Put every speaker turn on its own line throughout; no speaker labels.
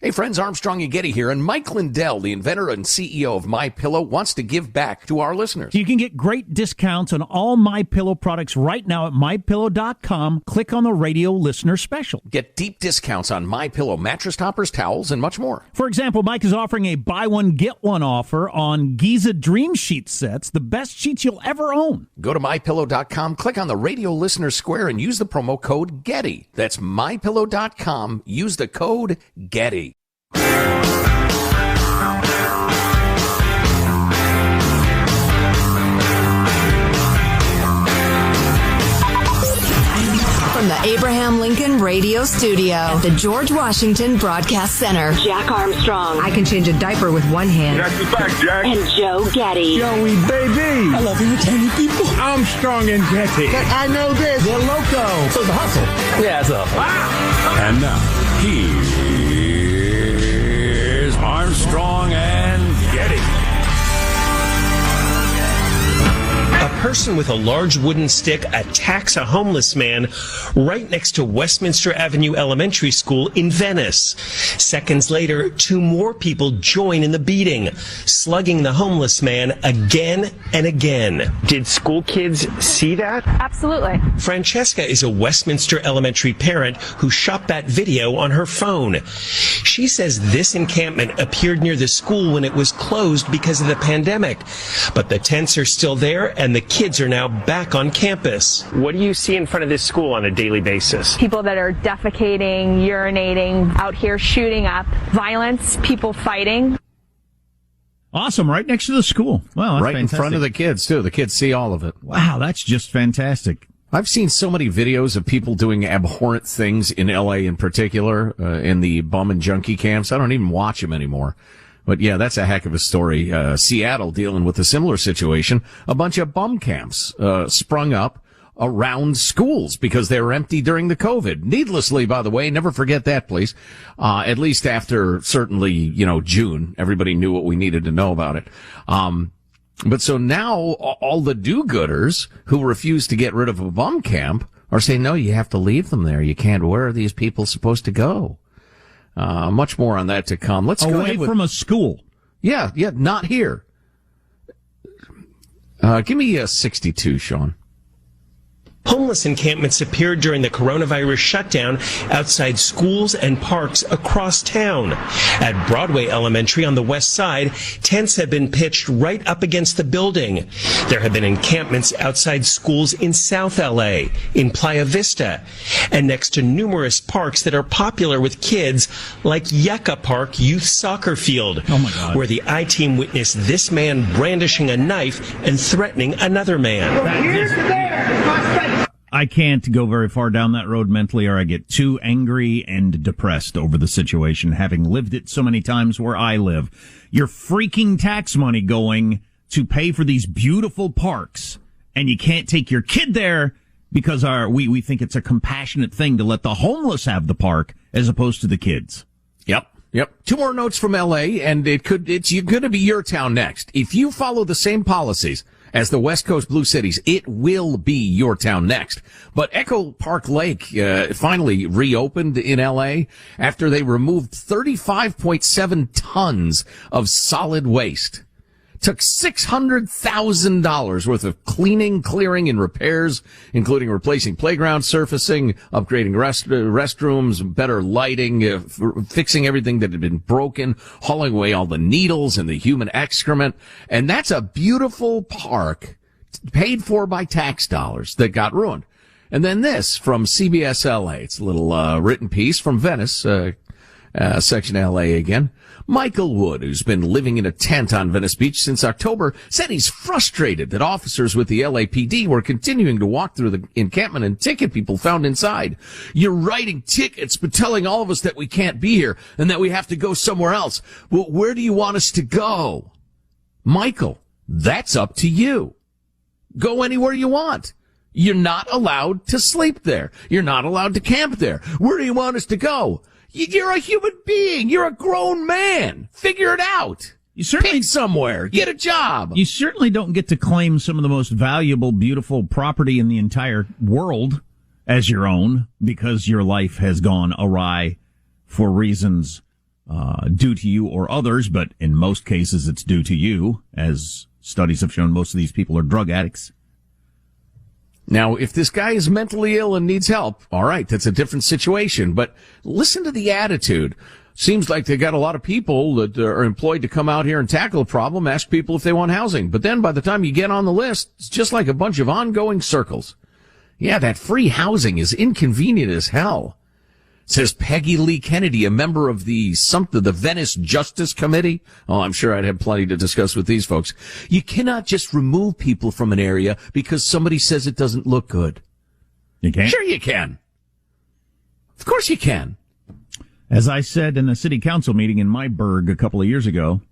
Hey friends, Armstrong and Getty here, and Mike Lindell, the inventor and CEO of MyPillow, wants to give back to our listeners.
You can get great discounts on all MyPillow products right now at MyPillow.com. Click on the radio listener special.
Get deep discounts on MyPillow mattress toppers, towels, and much more.
For example, Mike is offering a buy one, get one offer on Giza Dream Sheet sets, the best sheets you'll ever own.
Go to MyPillow.com, click on the radio listener square, and use the promo code Getty. That's MyPillow.com. Use the code Getty.
From the Abraham Lincoln Radio Studio at the George Washington Broadcast Center, Jack Armstrong.
I can change a diaper with one hand.
That's the fact, Jack.
And Joe Getty.
Joey, baby.
I love entertaining people.
Armstrong and Getty.
But I know this.
They're loco.
So the hustle.
Yeah, it's a hustle.
And now, here's Armstrong and Getty.
A person with a large wooden stick attacks a homeless man right next to Westminster Avenue Elementary School in Venice. Seconds later, two more people join in the beating, slugging the homeless man again and again. Did school kids see that?
Absolutely.
Francesca is a Westminster Elementary parent who shot that video on her phone. She says this encampment appeared near the school when it was closed because of the pandemic, but the tents are still there and the kids are now back on campus. What do you see in front of this school on a daily basis?
People that are defecating, urinating, out here shooting up, violence, people fighting.
Awesome, right next to the school. Wow, that's
right
fantastic.
in front of the kids, too. The kids see all of it.
Wow, that's just fantastic.
I've seen so many videos of people doing abhorrent things in L.A. in particular, in the bum and junkie camps. I don't even watch them anymore. But yeah, that's a heck of a story. Seattle dealing with a similar situation. A bunch of bum camps sprung up around schools because they were empty during the COVID. Needlessly, by the way, never forget that, please. At least after certainly, June, everybody knew what we needed to know about it. But so now all the do-gooders who refuse to get rid of a bum camp are saying, no, you have to leave them there. You can't. Where are these people supposed to go? Much more on that to come. Let's go
away from a school.
Yeah, not here. Give me a 62, Sean.
Homeless encampments appeared during the coronavirus shutdown outside schools and parks across town. At Broadway Elementary on the west side, tents have been pitched right up against the building. There have been encampments outside schools in South LA, in Playa Vista, and next to numerous parks that are popular with kids, like Yucca Park Youth Soccer Field, where the I-Team witnessed this man brandishing a knife and threatening another man.
I can't go very far down that road mentally, or I get too angry and depressed over the situation, having lived it so many times where I live. Your freaking tax money going to pay for these beautiful parks, and you can't take your kid there because we think it's a compassionate thing to let the homeless have the park as opposed to the kids.
Yep. Two more notes from L.A., and it's going to be your town next. If you follow the same policies as the West Coast Blue Cities, it will be your town next. But Echo Park Lake finally reopened in L.A. after they removed 35.7 tons of solid waste. Took $600,000 worth of cleaning, clearing, and repairs, including replacing playground surfacing, upgrading restrooms, better lighting, fixing everything that had been broken, hauling away all the needles and the human excrement. And that's a beautiful park paid for by tax dollars that got ruined. And then this from CBS LA. It's a little written piece from Venice, section LA again. Michael Wood, who's been living in a tent on Venice Beach since October, said he's frustrated that officers with the LAPD were continuing to walk through the encampment and ticket people found inside. You're writing tickets but telling all of us that we can't be here and that we have to go somewhere else. Well, where do you want us to go? Michael, that's up to you. Go anywhere you want. You're not allowed to sleep there. You're not allowed to camp there. Where do you want us to go? You're a human being. You're a grown man. Figure it out.
You certainly
pick somewhere. Get a job.
You certainly don't get to claim some of the most valuable, beautiful property in the entire world as your own because your life has gone awry for reasons due to you or others, but in most cases it's due to you, as studies have shown most of these people are drug addicts.
Now, if this guy is mentally ill and needs help, all right, that's a different situation. But listen to the attitude. Seems like they got a lot of people that are employed to come out here and tackle a problem, ask people if they want housing. But then by the time you get on the list, it's just like a bunch of ongoing circles. Yeah, that free housing is inconvenient as hell. Says Peggy Lee Kennedy, a member of the Venice Justice Committee. Oh, I'm sure I'd have plenty to discuss with these folks. You cannot just remove people from an area because somebody says it doesn't look good.
You can't?
Sure you can. Of course you can.
As I said in a city council meeting in my burg a couple of years ago,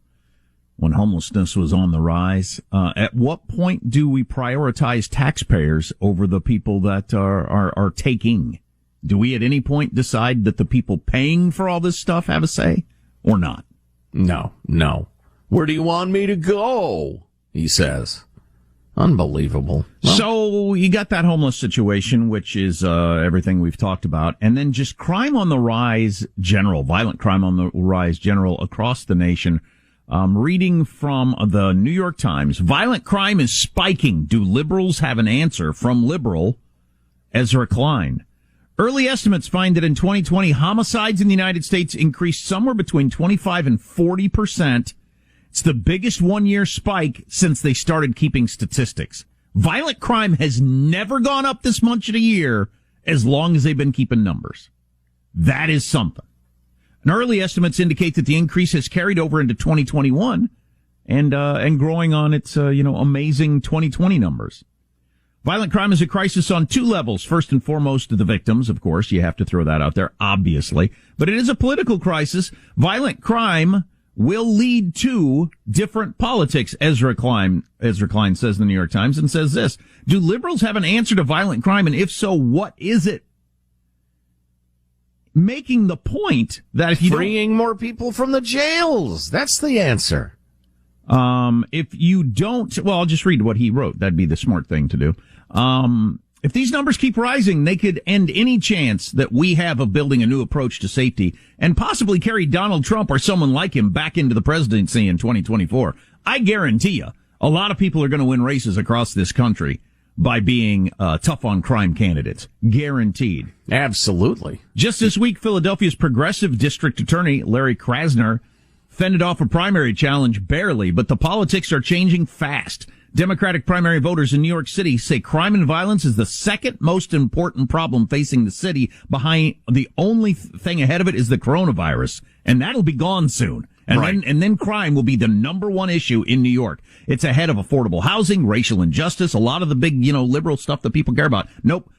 when homelessness was on the rise, at what point do we prioritize taxpayers over the people that are taking? Do we at any point decide that the people paying for all this stuff have a say or not?
No. Where do you want me to go? He says. Unbelievable. Well,
so you got that homeless situation, which is everything we've talked about, and then just crime on the rise general, violent crime on the rise general across the nation. Reading from the New York Times, violent crime is spiking. Do liberals have an answer? From liberal Ezra Klein. Early estimates find that in 2020, homicides in the United States increased somewhere between 25 and 40%. It's the biggest one-year spike since they started keeping statistics. Violent crime has never gone up this much in a year as long as they've been keeping numbers. That is something. And early estimates indicate that the increase has carried over into 2021 and growing on its amazing 2020 numbers. Violent crime is a crisis on two levels. First and foremost, the victims, of course. You have to throw that out there, obviously. But it is a political crisis. Violent crime will lead to different politics, Ezra Klein says in the New York Times, and says this: do liberals have an answer to violent crime? And if so, what is it? Making the point that if you
freeing more people from the jails. That's the answer.
If you don't, well, I'll just read what he wrote. That'd be the smart thing to do. If these numbers keep rising, they could end any chance that we have of building a new approach to safety and possibly carry Donald Trump or someone like him back into the presidency in 2024. I guarantee you, a lot of people are going to win races across this country by being tough on crime candidates. Guaranteed.
Absolutely.
Just this week, Philadelphia's progressive district attorney, Larry Krasner, fended off a primary challenge barely, but the politics are changing fast. Democratic primary voters in New York City say crime and violence is the second most important problem facing the city. Behind the only thing ahead of it is the coronavirus, and that'll be gone soon. And then crime will be the number one issue in New York. It's ahead of affordable housing, racial injustice, a lot of the big, liberal stuff that people care about. Nope.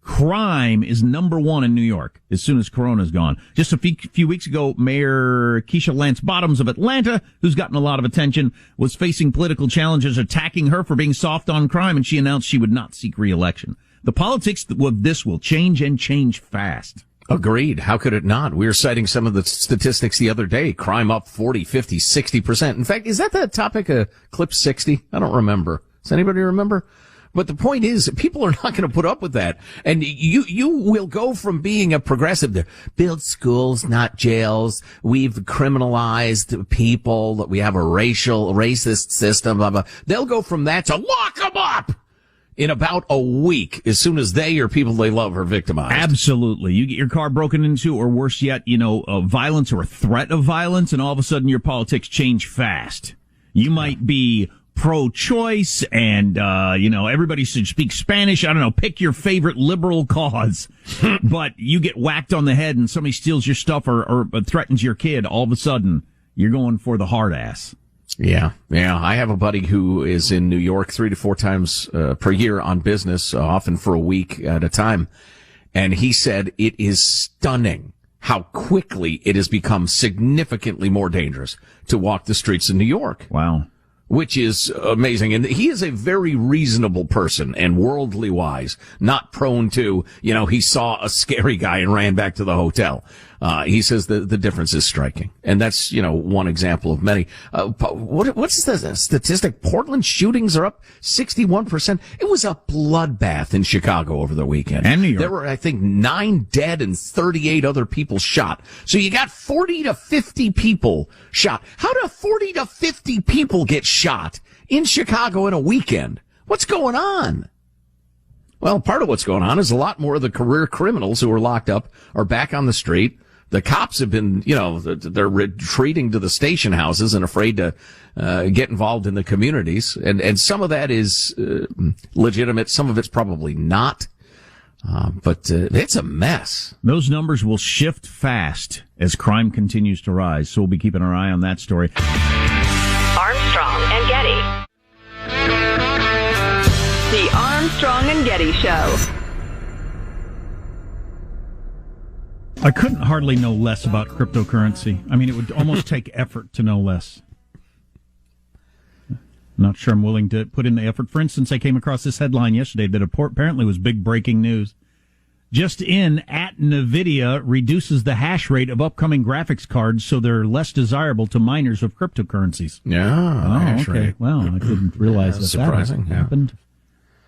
Crime is number one in New York as soon as Corona's gone. Just a few weeks ago, Mayor Keisha Lance Bottoms of Atlanta, who's gotten a lot of attention, was facing political challenges attacking her for being soft on crime, and she announced she would not seek re-election. The politics of this will change and change fast.
Agreed. How could it not? We were citing some of the statistics the other day. Crime up 40, 50, 60%. In fact, is that the topic of Clip 60? I don't remember. Does anybody remember? But the point is, people are not going to put up with that. And you will go from being a progressive to build schools, not jails. We've criminalized people, that we have a racist system, blah, blah. They'll go from that to lock them up in about a week as soon as they or people they love are victimized.
Absolutely. You get your car broken into, or worse yet, violence or a threat of violence, and all of a sudden your politics change fast. You might be pro-choice and, everybody should speak Spanish. I don't know, pick your favorite liberal cause. But you get whacked on the head and somebody steals your stuff or threatens your kid, all of a sudden you're going for the hard ass.
Yeah. I have a buddy who is in New York 3 to 4 times per year on business, often for a week at a time. And he said it is stunning how quickly it has become significantly more dangerous to walk the streets in New York.
Wow.
Which is amazing. And he is a very reasonable person and worldly wise, not prone to, he saw a scary guy and ran back to the hotel. He says the difference is striking. And that's, one example of many. What's the statistic? Portland shootings are up 61%. It was a bloodbath in Chicago over the weekend.
And New York.
There were, I think, 9 dead and 38 other people shot. So you got 40 to 50 people shot. How do 40 to 50 people get shot in Chicago in a weekend? What's going on? Well, part of what's going on is a lot more of the career criminals who are locked up are back on the street. The cops have been, they're retreating to the station houses and afraid to get involved in the communities. And some of that is legitimate. Some of it's probably not. But it's a mess.
Those numbers will shift fast as crime continues to rise. So we'll be keeping our eye on that story.
Armstrong and Getty. The Armstrong and Getty Show.
I couldn't hardly know less about cryptocurrency. I mean, it would almost take effort to know less. Not sure I'm willing to put in the effort. For instance, I came across this headline yesterday that apparently was big breaking news. Just in, at NVIDIA reduces the hash rate of upcoming graphics cards so they're less desirable to miners of cryptocurrencies.
Yeah.
Oh, okay. Well, I didn't realize that
surprising,
happened.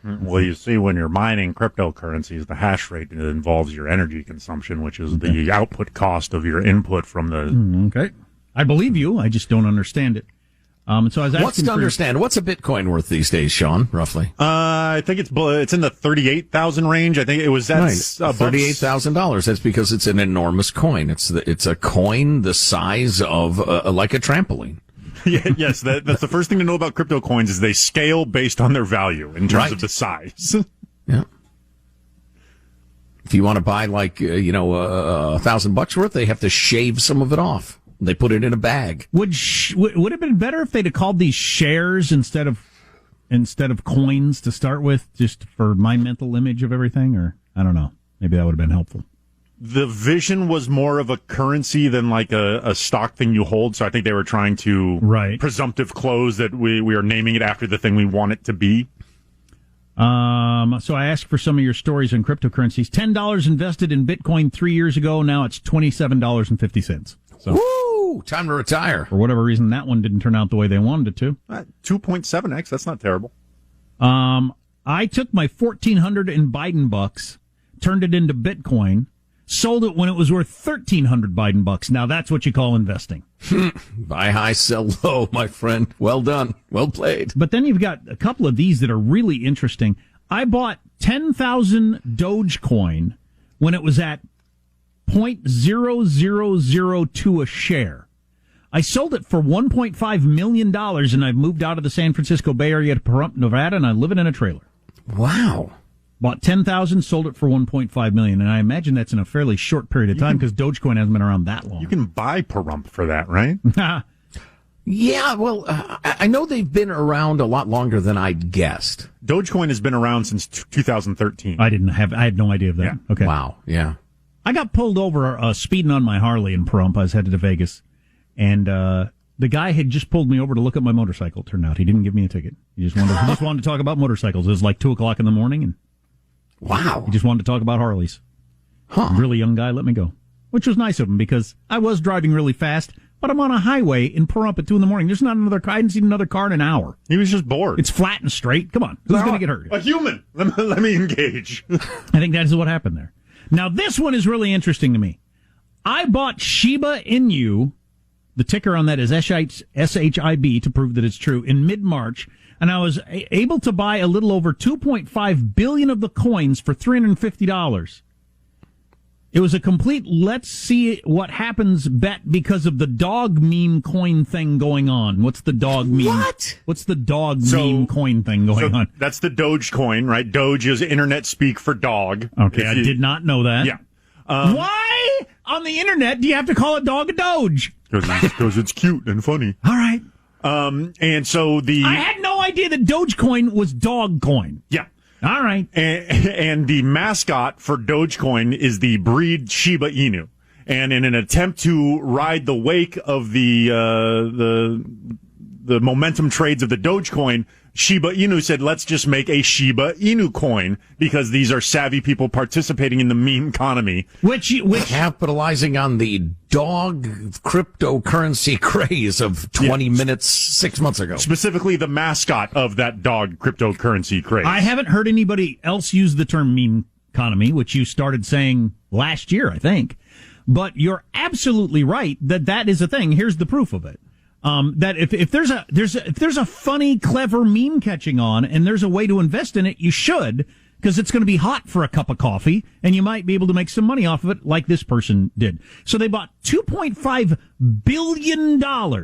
Well, you see, when you're mining cryptocurrencies, the hash rate involves your energy consumption, which is the output cost of your input from the...
Okay. I believe you. I just don't understand it. So I was asking
What's to understand? What's a Bitcoin worth these days, Sean, roughly?
I think it's in the 38,000 range. I think it was
right. $38,000. That's because it's an enormous coin. It's a coin the size of like a trampoline.
Yes, that's the first thing to know about crypto coins is they scale based on their value in terms of the size.
Yeah. If you want to buy $1,000 worth, they have to shave some of it off. They put it in a bag.
Would it have been better if they'd have called these shares instead of coins to start with, just for my mental image of everything? Or I don't know. Maybe that would have been helpful.
The vision was more of a currency than like a stock thing you hold. So I think they were trying to presumptive close that we are naming it after the thing we want it to be.
So I asked for some of your stories on cryptocurrencies. $10 invested in Bitcoin 3 years ago. Now it's $27.50. So,
woo! Time to retire.
For whatever reason, that one didn't turn out the way they wanted it to.
2.7x. That's not terrible.
I took my 1,400 in Biden bucks, turned it into Bitcoin, sold it when it was worth 1,300 Biden bucks. Now that's what you call investing.
Buy high, sell low, my friend. Well done. Well played.
But then you've got a couple of these that are really interesting. I bought 10,000 Dogecoin when it was at 0.0002 a share. I sold it for $1.5 million, and I've moved out of the San Francisco Bay Area to Pahrump, Nevada, and I live in a trailer.
Wow.
Bought 10,000, sold it for $1.5 million, and I imagine that's in a fairly short period of time because Dogecoin hasn't been around that long.
You can buy Pahrump for that, right?
Yeah, well, I know they've been around a lot longer than I'd guessed.
Dogecoin has been around since 2013.
I had no idea of that.
Yeah.
Okay.
Wow, yeah.
I got pulled over speeding on my Harley in Pahrump. I was headed to Vegas, and the guy had just pulled me over to look at my motorcycle. Turned out he didn't give me a ticket. He just wanted to talk about motorcycles. It was like 2:00 in the morning, and
wow,
he just wanted to talk about Harleys. Really young guy, let me go, which was nice of him because I was driving really fast, but I'm on a highway in Pahrump at 2 a.m. There's not another car. I hadn't seen another car in an hour.
He was just bored.
It's flat and straight. Come on, who's going to get hurt?
A human. Let me engage.
I think that is what happened there. Now, this one is really interesting to me. I bought Shiba Inu, the ticker on that is SHIB to prove that it's true, in mid-March, and I was able to buy a little over 2.5 billion of the coins for $350. It was a complete let's see what happens bet because of the dog meme coin thing going on. What's the dog meme?
What?
What's the dog meme coin thing going on?
That's the Doge coin, right? Doge is internet speak for dog.
Okay, I did not know that.
Yeah.
Why on the internet do you have to call a dog a Doge?
Because it's cute and funny.
All right.
And so I
had no idea that Dogecoin was dog coin.
Yeah.
All right.
And the mascot for Dogecoin is the breed Shiba Inu. And in an attempt to ride the wake of the momentum trades of the Dogecoin, Shiba Inu said, let's just make a Shiba Inu coin because these are savvy people participating in the meme economy.
Which
capitalizing on the dog cryptocurrency craze of 20 minutes 6 months ago.
Specifically the mascot of that dog cryptocurrency craze.
I haven't heard anybody else use the term meme economy, which you started saying last year, I think. But you're absolutely right that is a thing. Here's the proof of it. That if there's a funny, clever meme catching on and there's a way to invest in it, you should, because it's going to be hot for a cup of coffee and you might be able to make some money off of it like this person did. So they bought $2.5 billion. No.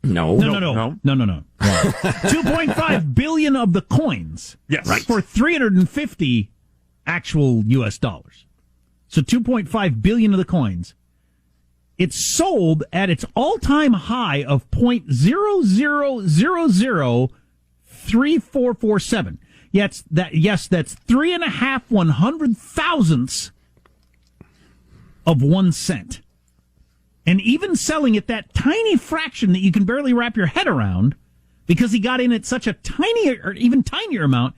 2.5 billion of the coins.
Yes.
Right. For 350 actual US dollars. So 2.5 billion of the coins. It's sold at its all-time high of .00003447. Yes, that's 3.5 100,000ths of 1 cent. And even selling at that tiny fraction that you can barely wrap your head around, because he got in at such a tiny or even tinier amount,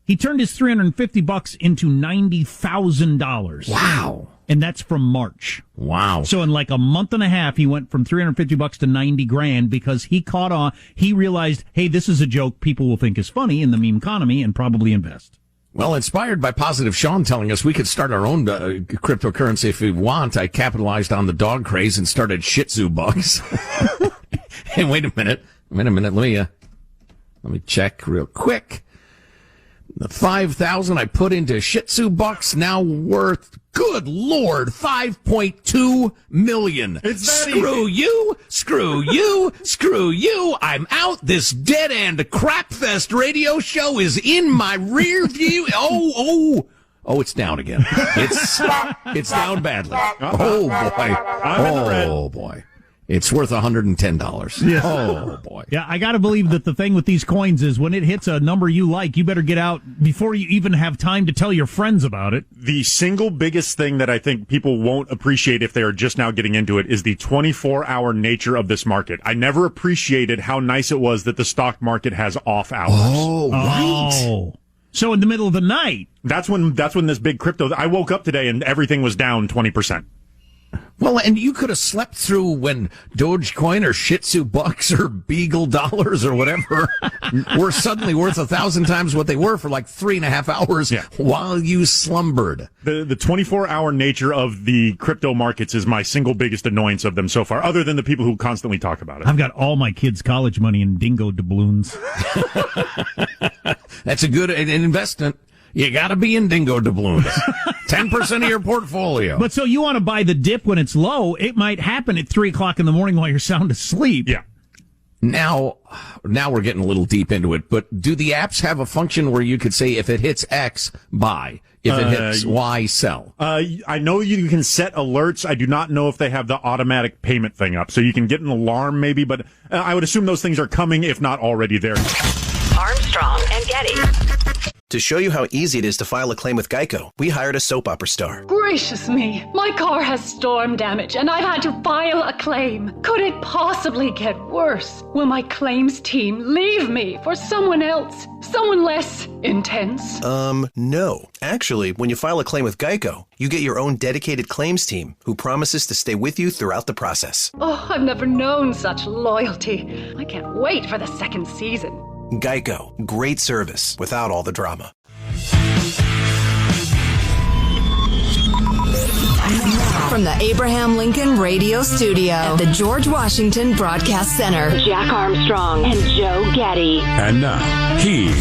he turned his $350 into $90,000.
Wow.
And that's from March.
Wow.
So in like a month and a half, he went from $350 to $90,000 because he caught on. He realized, hey, this is a joke people will think is funny in the meme economy and probably invest.
Well, inspired by Positive Sean telling us we could start our own cryptocurrency if we want, I capitalized on the dog craze and started Shih Tzu bucks. Hey, wait a minute. Let me check real quick. The 5,000 I put into Shih Tzu bucks now worth, good Lord, 5.2 million.
It's that
Screw
easy.
you, screw you, screw you. I'm out. This dead end crapfest radio show is in my rear view. Oh, it's down again. It's down badly. Oh boy. Oh boy. It's worth $110.
Yes.
Oh, boy.
Yeah, I got to believe that the thing with these coins is when it hits a number you like, you better get out before you even have time to tell your friends about it.
The single biggest thing that I think people won't appreciate if they are just now getting into it is the 24-hour nature of this market. I never appreciated how nice it was that the stock market has off hours.
Oh, right.
Oh. So in the middle of the night.
That's when this big crypto, I woke up today and everything was down 20%.
Well, and you could have slept through when Dogecoin or Shih Tzu bucks or Beagle dollars or whatever were suddenly worth 1,000 times what they were for like 3.5 hours while you slumbered.
The 24-hour nature of the crypto markets is my single biggest annoyance of them so far, other than the people who constantly talk about it.
I've got all my kids' college money in dingo doubloons.
That's a good investment. You gotta be in dingo doubloons. 10% of your portfolio.
But so you want to buy the dip when it's low, it might happen at 3 o'clock in the morning while you're sound asleep.
Yeah.
Now we're getting a little deep into it, but do the apps have a function where you could say if it hits X, buy. If it hits Y, sell?
I know you can set alerts. I do not know if they have the automatic payment thing up. So you can get an alarm maybe, but I would assume those things are coming, if not already there.
Armstrong and Getty.
To show you how easy it is to file a claim with Geico, we hired a soap opera star.
Gracious me, my car has storm damage and I've had to file a claim. Could it possibly get worse? Will my claims team leave me for someone else? Someone less intense?
No. Actually, when you file a claim with Geico, you get your own dedicated claims team who promises to stay with you throughout the process.
Oh, I've never known such loyalty. I can't wait for the second season.
Geico. Great service without all the drama.
From the Abraham Lincoln Radio Studio at the George Washington Broadcast Center, Jack Armstrong and Joe Getty.
And now, here's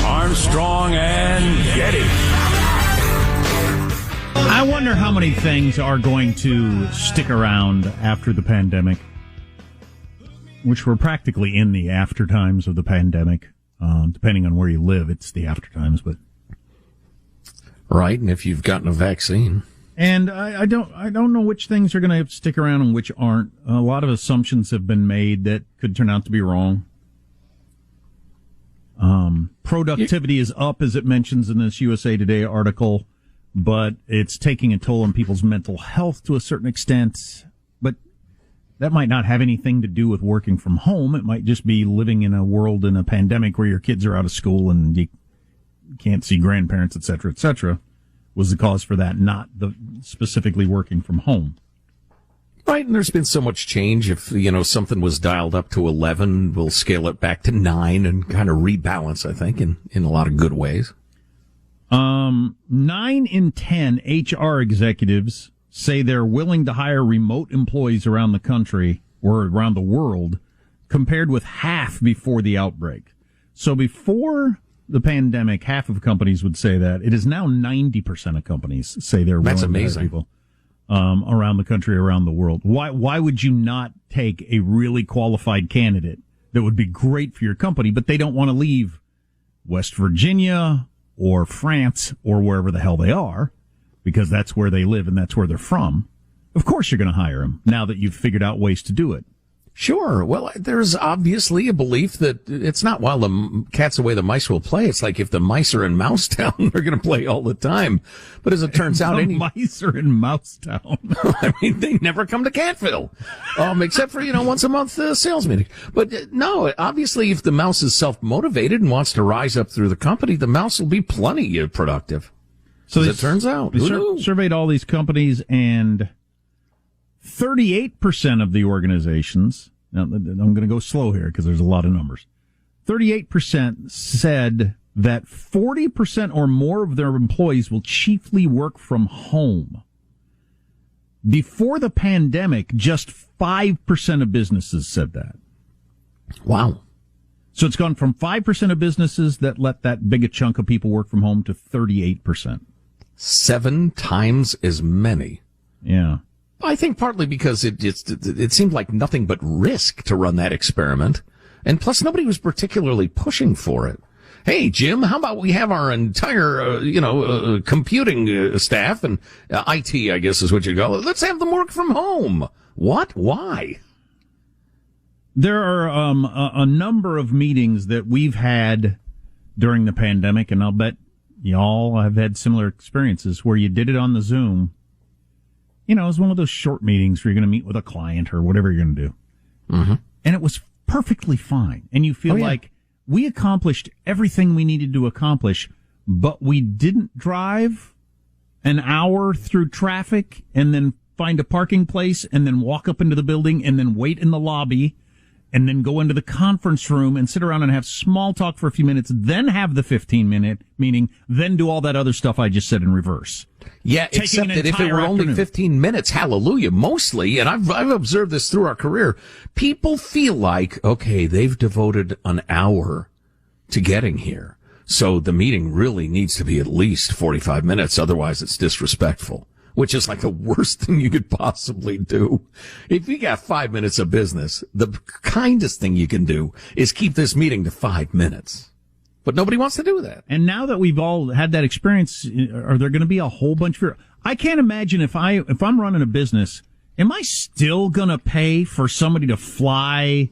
Armstrong and Getty.
I wonder how many things are going to stick around after the pandemic, which we're practically in the after times of the pandemic. Depending on where you live, it's the after times, but
right. And if you've gotten a vaccine,
and I don't know which things are going to stick around and which aren't. A lot of assumptions have been made that could turn out to be wrong. Productivity is up, as it mentions in this USA Today article, but it's taking a toll on people's mental health to a certain extent. But that might not have anything to do with working from home. It might just be living in a world in a pandemic where your kids are out of school and you can't see grandparents, et cetera, was the cause for that, not the specifically working from home.
Right, and there's been so much change. If, something was dialed up to 11, we'll scale it back to 9 and kind of rebalance, I think, in a lot of good ways.
9 in 10 HR executives say they're willing to hire remote employees around the country or around the world, compared with half before the outbreak. So before the pandemic, half of companies would say that. It is now 90% of companies say they're willing to hire people around the country, around the world. Why would you not take a really qualified candidate that would be great for your company, but they don't want to leave West Virginia or France or wherever the hell they are, because that's where they live and that's where they're from? Of course you're going to hire them now that you've figured out ways to do it.
Sure. Well, there's obviously a belief that it's not while the cat's away, the mice will play. It's like if the mice are in Mousetown, they're going to play all the time. But as it turns out,
mice are in Mousetown.
I mean, they never come to Catville, except for, once a month sales meeting. But no, obviously, if the mouse is self-motivated and wants to rise up through the company, the mouse will be plenty productive. So as it turns out,
we surveyed all these companies, and 38% of the organizations, now I'm going to go slow here because there's a lot of numbers, 38% said that 40% or more of their employees will chiefly work from home. Before the pandemic, just 5% of businesses said that.
Wow.
So it's gone from 5% of businesses that let that big a chunk of people work from home to 38%.
7 times as many.
Yeah.
I think partly because it seemed like nothing but risk to run that experiment. And plus nobody was particularly pushing for it. Hey, Jim, how about we have our entire, computing staff and IT, I guess is what you call it. Let's have them work from home. What? Why?
There are a number of meetings that we've had during the pandemic, and I'll bet y'all have had similar experiences where you did it on the Zoom. It was one of those short meetings where you're going to meet with a client or whatever you're going to do.
Mm-hmm.
And it was perfectly fine. And you feel like we accomplished everything we needed to accomplish, but we didn't drive an hour through traffic and then find a parking place and then walk up into the building and then wait in the lobby and then go into the conference room and sit around and have small talk for a few minutes, then have the 15-minute meeting, then do all that other stuff I just said in reverse.
Yeah, except that if it were only 15 minutes, hallelujah, mostly, and I've observed this through our career, people feel like, okay, they've devoted an hour to getting here, so the meeting really needs to be at least 45 minutes, otherwise it's disrespectful, which is like the worst thing you could possibly do. If you got 5 minutes of business, the kindest thing you can do is keep this meeting to 5 minutes. But nobody wants to do that.
And now that we've all had that experience, are there going to be a whole bunch of... I can't imagine if I'm running a business, am I still going to pay for somebody to fly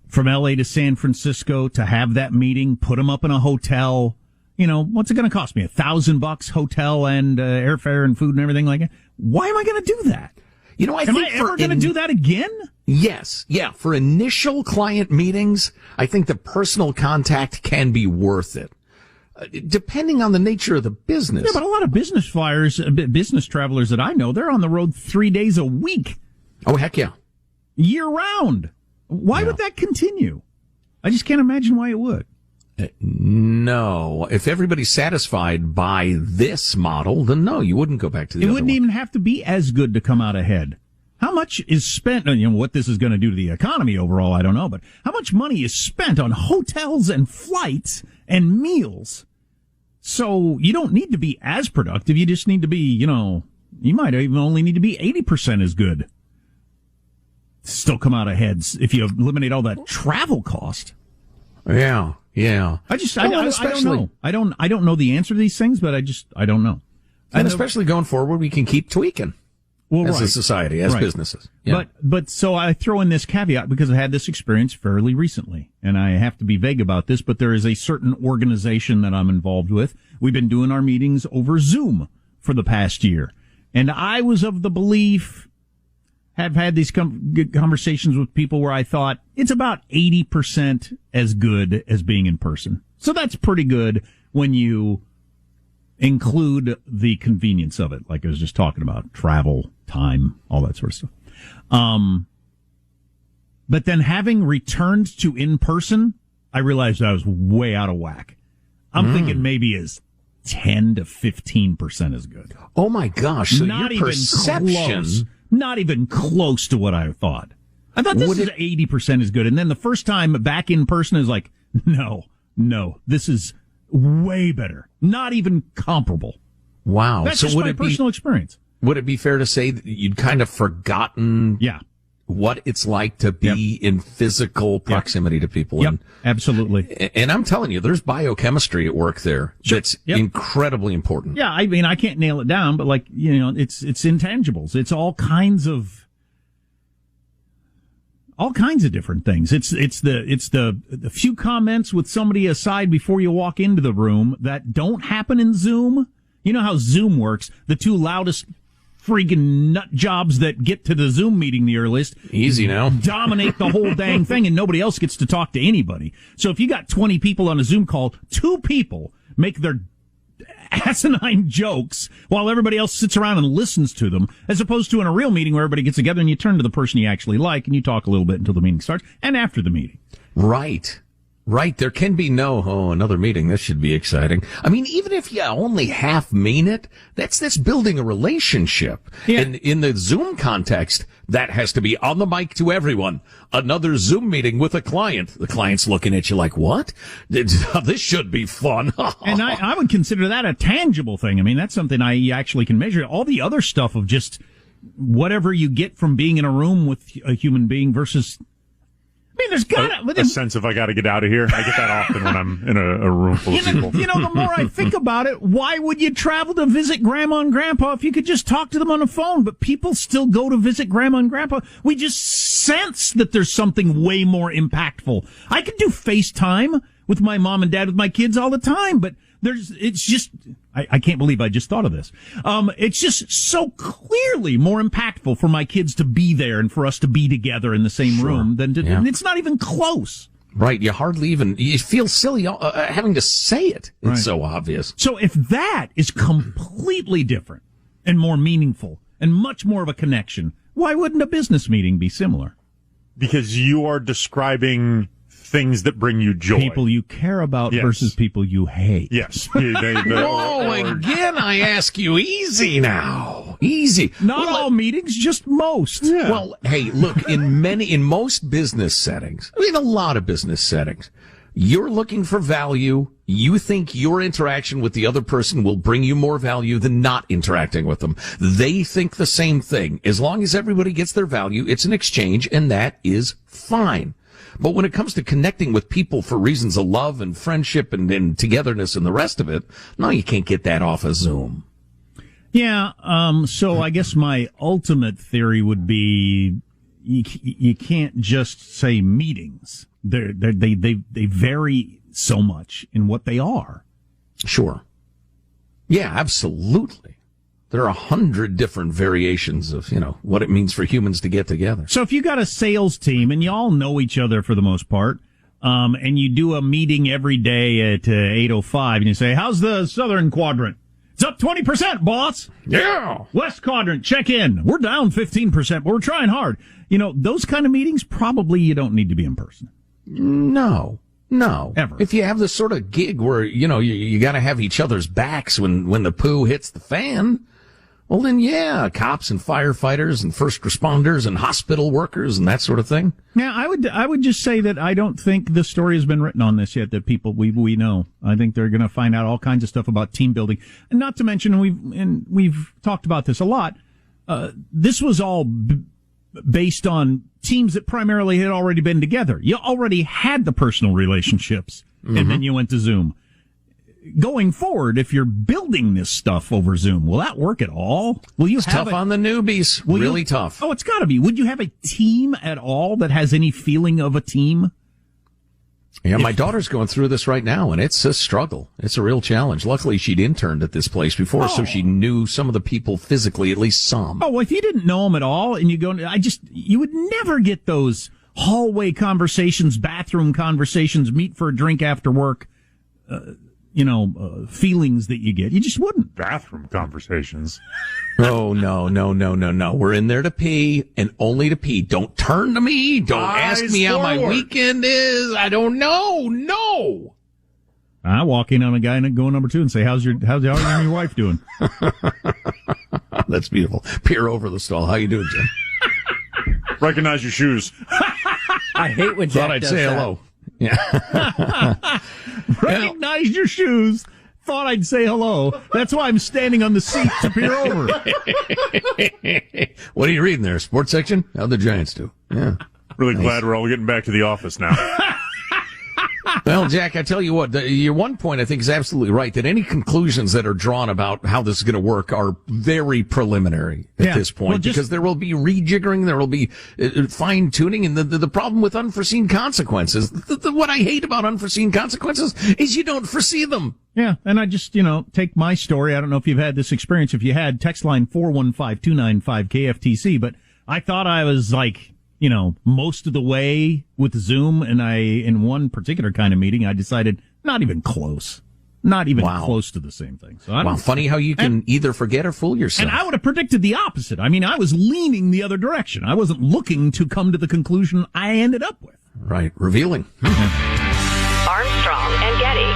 from LA to San Francisco to have that meeting, put them up in a hotel? What's it going to cost me? $1,000 hotel and airfare and food and everything like that? Why am I going to do that?
I think
am I ever going to do that again?
Yes. Yeah. For initial client meetings, I think the personal contact can be worth it. Depending on the nature of the business.
Yeah, but a lot of business travelers that I know, they're on the road 3 days a week.
Oh, heck yeah.
Year round. Why would that continue? I just can't imagine why it would.
No. If everybody's satisfied by this model, then no, you wouldn't go back to the other one. It
wouldn't even have to be as good to come out ahead. How much is spent, what this is going to do to the economy overall, I don't know, but how much money is spent on hotels and flights and meals? So you don't need to be as productive. You just need to be, you might even only need to be 80% as good. Still come out ahead if you eliminate all that travel cost.
Yeah. Yeah.
I don't know. I don't know the answer to these things, but I don't know.
And especially going forward, we can keep tweaking. As a society, as businesses. Yeah.
But so I throw in this caveat because I had this experience fairly recently, and I have to be vague about this, but there is a certain organization that I'm involved with. We've been doing our meetings over Zoom for the past year. And I was of the belief, have had these conversations with people where I thought it's about 80% as good as being in person. So that's pretty good when you include the convenience of it, like I was just talking about, travel, time, all that sort of stuff. But then having returned to in-person, I realized I was way out of whack. I'm thinking maybe as 10 to 15% is good.
Oh my gosh! So
not
your
even
perception,
close, not even close to what I thought. I thought this is 80% is good, and then the first time back in person is like, no, this is way better. Not even comparable.
Wow!
That's
so
just
would
my personal experience.
Would it be fair to say that you'd kind of forgotten?
Yeah.
What it's like to be in physical proximity to people.
Yep, absolutely.
And I'm telling you, there's biochemistry at work there that's incredibly important.
Yeah, I mean, I can't nail it down, but like, it's intangibles. It's all kinds of different things. It's the few comments with somebody aside before you walk into the room that don't happen in Zoom. You know how Zoom works. The two loudest freaking nut jobs that get to the Zoom meeting the earliest.
Easy now.
Dominate the whole dang thing, and nobody else gets to talk to anybody. So if you got 20 people on a Zoom call, 2 people make their asinine jokes while everybody else sits around and listens to them, as opposed to in a real meeting where everybody gets together and you turn to the person you actually like and you talk a little bit until the meeting starts and after the meeting.
Right. There can be another meeting. This should be exciting. I mean, even if you only half mean it, that's building a relationship.
Yeah.
And in the Zoom context, that has to be on the mic to everyone. Another Zoom meeting with a client. The client's looking at you like, what? This should be fun.
And I would consider that a tangible thing. I mean, that's something I actually can measure. All the other stuff of just whatever you get from being in a room with a human being versus... I mean, there's got
a sense of I got to get out of here. I get that often when I'm in a room full of people.
The more I think about it, why would you travel to visit Grandma and Grandpa if you could just talk to them on the phone? But people still go to visit Grandma and Grandpa. We just sense that there's something way more impactful. I could do FaceTime with my mom and dad with my kids all the time, but I can't believe I just thought of this. It's just so clearly more impactful for my kids to be there and for us to be together in the same room than to, and it's not even close.
Right. You feel silly having to say it. It's so obvious.
So if that is completely different and more meaningful and much more of a connection, why wouldn't a business meeting be similar?
Because you are describing things that bring you joy.
People you care about versus people you hate.
Yes.
Whoa, again, I ask you, easy now. Easy.
Not all meetings, just most.
Yeah. Well, hey, look, in most business settings, a lot of business settings, you're looking for value. You think your interaction with the other person will bring you more value than not interacting with them. They think the same thing. As long as everybody gets their value, it's an exchange, and that is fine. But when it comes to connecting with people for reasons of love and friendship and togetherness and the rest of it, no, you can't get that off of Zoom.
Yeah, so I guess my ultimate theory would be you can't just say meetings. They vary so much in what they are.
Sure. Yeah, absolutely. There are 100 different variations of, what it means for humans to get together.
So if you got a sales team and you all know each other for the most part, and you do a meeting every day at 8:05 and you say, how's the southern quadrant? It's up 20%, boss.
Yeah.
West quadrant, check in. We're down 15%, but we're trying hard. Those kind of meetings, probably you don't need to be in person.
No.
Ever.
If you have this sort of gig where, you got to have each other's backs when the poo hits the fan, well, then, yeah, cops and firefighters and first responders and hospital workers and that sort of thing.
Yeah, I would just say that I don't think the story has been written on this yet, that people we know. I think they're going to find out all kinds of stuff about team building. And not to mention, we've talked about this a lot, this was all based on teams that primarily had already been together. You already had the personal relationships, and then you went to Zoom. Going forward, if you're building this stuff over Zoom, will that work at all?
It's tough on the newbies. Really tough.
Oh, it's got to be. Would you have a team at all that has any feeling of a team?
Yeah, my daughter's going through this right now, and it's a struggle. It's a real challenge. Luckily, she'd interned at this place before, so she knew some of the people physically, at least some.
Oh, well, if you didn't know them at all, and you would never get those hallway conversations, bathroom conversations, meet for a drink after work, feelings that you get. You just wouldn't.
Bathroom conversations.
Oh, no. We're in there to pee and only to pee. Don't turn to me. Don't ask me how my weekend is. I don't know. No.
I walk in on a guy and go number 2 and say, how's your wife doing?
That's beautiful. Peer over the stall. How you doing, Jim?
Recognize your shoes.
I hate when Jack
Thought I'd
does
say
that.
hello. Yeah.
Recognize your shoes. Thought I'd say hello. That's why I'm standing on the seat to peer over.
What are you reading there? Sports section? How'd the Giants do? Yeah.
Really glad we're all getting back to the office now.
Well, Jack, I tell you what, your one point I think is absolutely right, that any conclusions that are drawn about how this is going to work are very preliminary at this point, because there will be rejiggering, there will be fine-tuning, and the problem with unforeseen consequences, what I hate about unforeseen consequences is you don't foresee them.
Yeah, and I just, take my story. I don't know if you've had this experience. If you had, text line 415-295-KFTC, but I thought I was most of the way with Zoom, and in one particular kind of meeting, I decided not even close. Not even close to the same thing. So
funny how you can either forget or fool yourself.
And I would have predicted the opposite. I mean, I was leaning the other direction. I wasn't looking to come to the conclusion I ended up with.
Right. Revealing.
Armstrong and Getty.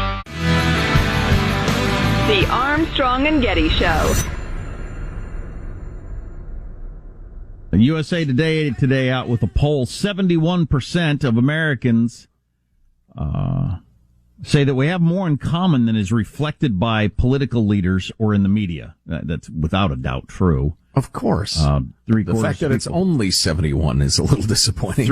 The Armstrong and Getty Show.
USA Today out with a poll. 71% of Americans say that we have more in common than is reflected by political leaders or in the media. That's without a doubt true.
Of course.
The
fact that it's only 71 is a little disappointing.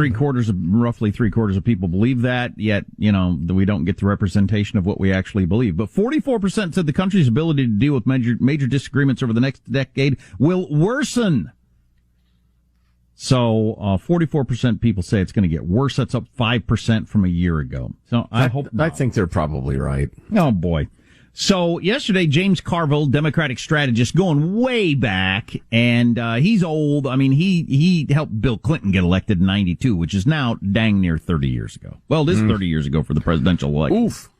Roughly three quarters of people believe that, yet, we don't get the representation of what we actually believe. But 44% said the country's ability to deal with major disagreements over the next decade will worsen. So, 44% people say it's going to get worse. That's up 5% from a year ago. So I
think they're probably right.
Oh boy. So yesterday, James Carville, Democratic strategist, going way back, and he's old. I mean, he helped Bill Clinton get elected in 92, which is now dang near 30 years ago. Well, it is 30 years ago for the presidential election.
Oof.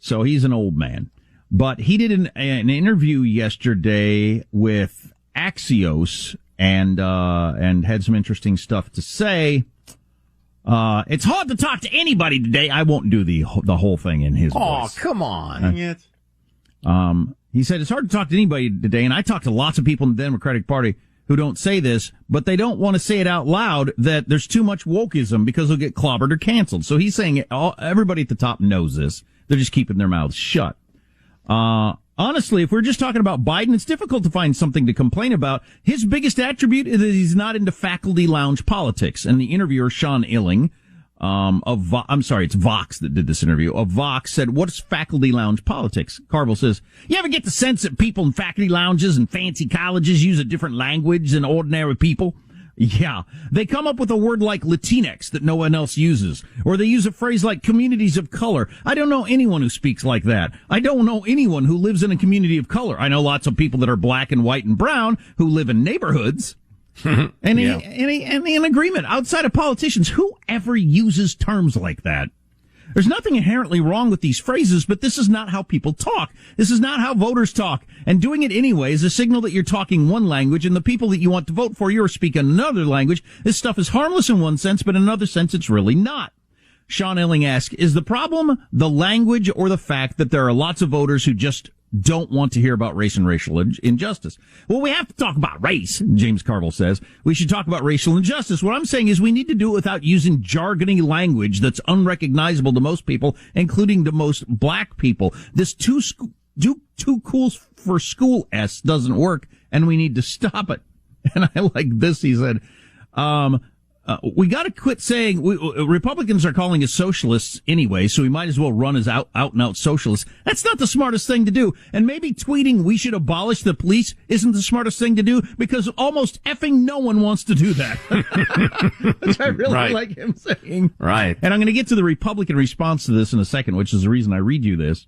So he's an old man. But he did an interview yesterday with Axios, and had some interesting stuff to say. It's hard to talk to anybody today. I won't do the whole thing in his voice.
Oh, come on.
He said it's hard to talk to anybody today, and I talk to lots of people in the Democratic Party who don't say this, but they don't want to say it out loud that there's too much wokeism because they'll get clobbered or canceled. So he's saying everybody at the top knows this. They're just keeping their mouths shut. Honestly, if we're just talking about Biden, it's difficult to find something to complain about. His biggest attribute is that he's not into faculty lounge politics. And the interviewer, Sean Illing, it's Vox that did this interview, of Vox, said, what's faculty lounge politics? Carville says, you ever get the sense that people in faculty lounges and fancy colleges use a different language than ordinary people? Yeah. They come up with a word like Latinx that no one else uses. Or they use a phrase like communities of color. I don't know anyone who speaks like that. I don't know anyone who lives in a community of color. I know lots of people that are black and white and brown who live in neighborhoods. And in agreement, outside of politicians, who ever uses terms like that? There's nothing inherently wrong with these phrases, but this is not how people talk. This is not how voters talk. And doing it anyway is a signal that you're talking one language, and the people that you want to vote for, you're speaking another language. This stuff is harmless in one sense, but in another sense, it's really not. Sean Illing asks, is the problem the language or the fact that there are lots of voters who just don't want to hear about race and racial injustice? Well, we have to talk about race, James Carville says. We should talk about racial injustice. What I'm saying is we need to do it without using jargony language that's unrecognizable to most people, including to most black people. This too cool for school S doesn't work, and we need to stop it. And I like this, he said. we got to quit saying Republicans are calling us socialists anyway, so we might as well run as out and out socialists. That's not the smartest thing to do. And maybe tweeting we should abolish the police isn't the smartest thing to do, because almost effing no one wants to do that. Which I really like him saying.
Right.
And I'm going to get to the Republican response to this in a second, which is the reason I read you this.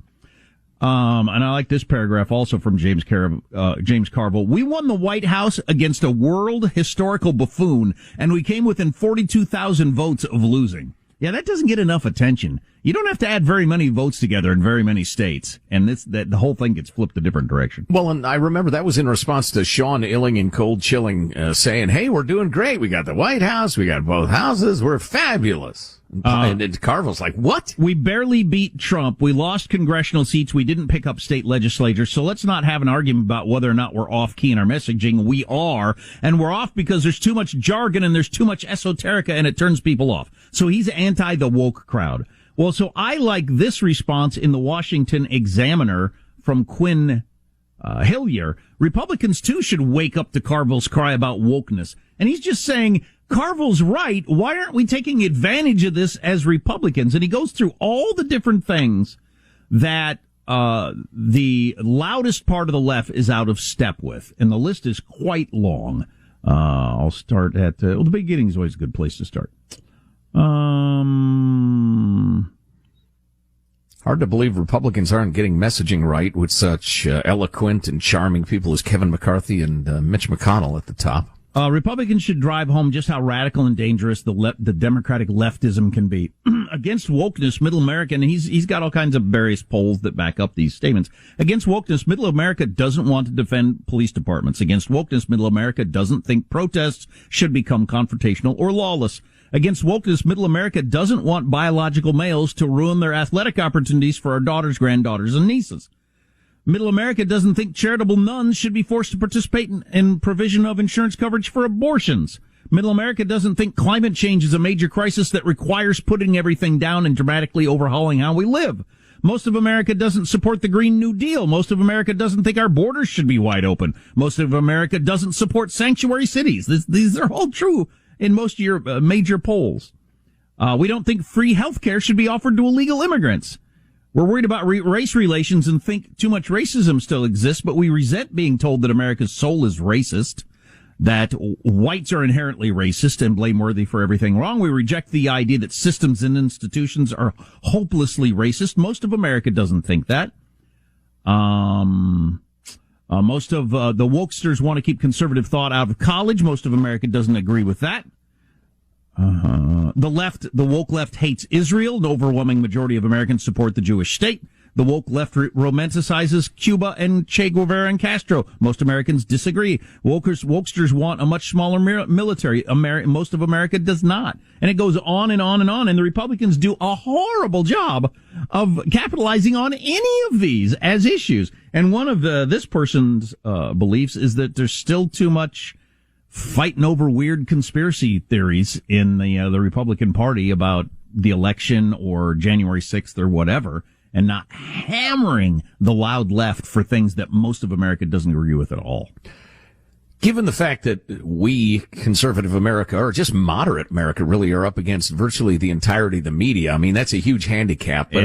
And I like this paragraph also from James Carville. We won the White House against a world historical buffoon, and we came within 42,000 votes of losing. Yeah, that doesn't get enough attention. You don't have to add very many votes together in very many states, and the whole thing gets flipped a different direction.
Well, and I remember that was in response to Sean Illing and Cold Chilling saying, hey, we're doing great. We got the White House. We got both houses. We're fabulous. And Carville's like, what?
We barely beat Trump. We lost congressional seats. We didn't pick up state legislatures. So let's not have an argument about whether or not we're off key in our messaging. We are. And we're off because there's too much jargon and there's too much esoterica, and it turns people off. So he's anti the woke crowd. Well, so I like this response in the Washington Examiner from Quinn Hillier. Republicans, too, should wake up to Carville's cry about wokeness. And he's just saying, Carville's right. Why aren't we taking advantage of this as Republicans? And he goes through all the different things that the loudest part of the left is out of step with. And the list is quite long. I'll start at, the beginning is always a good place to start.
Hard to believe Republicans aren't getting messaging right with such eloquent and charming people as Kevin McCarthy and Mitch McConnell at the top.
Republicans should drive home just how radical and dangerous the Democratic leftism can be. Against wokeness, Middle America, and he's got all kinds of various polls that back up these statements. Against wokeness, Middle America doesn't want to defend police departments. Against wokeness, Middle America doesn't think protests should become confrontational or lawless. Against wokeness, Middle America doesn't want biological males to ruin their athletic opportunities for our daughters, granddaughters, and nieces. Middle America doesn't think charitable nuns should be forced to participate in provision of insurance coverage for abortions. Middle America doesn't think climate change is a major crisis that requires putting everything down and dramatically overhauling how we live. Most of America doesn't support the Green New Deal. Most of America doesn't think our borders should be wide open. Most of America doesn't support sanctuary cities. These are all true in most of your major polls. We don't think free health care should be offered to illegal immigrants. We're worried about race relations and think too much racism still exists, but we resent being told that America's soul is racist, that whites are inherently racist and blameworthy for everything wrong. We reject the idea that systems and institutions are hopelessly racist. Most of America doesn't think that. Most of the wokesters want to keep conservative thought out of college. Most of America doesn't agree with that. The woke left hates Israel. An overwhelming majority of Americans support the Jewish state. The woke left romanticizes Cuba and Che Guevara and Castro. Most Americans disagree. Wokesters want a much smaller military. Most of America does not. And it goes on and on and on. And the Republicans do a horrible job of capitalizing on any of these as issues. And one of this person's beliefs is that there's still too much fighting over weird conspiracy theories in the Republican Party about the election or January 6th or whatever, and not hammering the loud left for things that most of America doesn't agree with at all.
Given the fact that we, conservative America, or just moderate America, really are up against virtually the entirety of the media, I mean, that's a huge handicap. But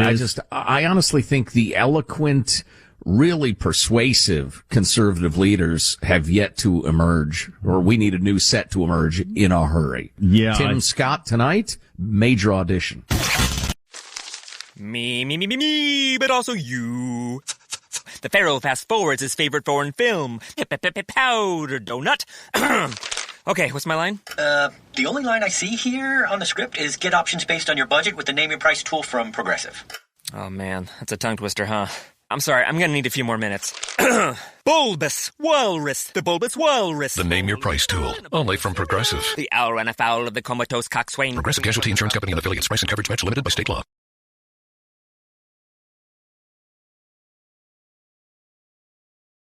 I honestly think the eloquent, really persuasive conservative leaders have yet to emerge, or we need a new set to emerge in a hurry.
Yeah,
Tim Scott tonight, major audition.
Me, but also you. The Pharaoh fast forwards his favorite foreign film, Powder Donut. Okay, what's my line?
The only line I see here on the script is get options based on your budget with the Name Your Price tool from Progressive.
Oh man, that's a tongue twister, huh? I'm sorry, I'm gonna need a few more minutes. Bulbous Walrus, the Bulbous Walrus.
The Name Your Price tool, only from Progressive.
The owl ran afoul of the comatose coxswain.
Progressive Casualty Insurance Company and affiliates. Price and coverage match limited by state law.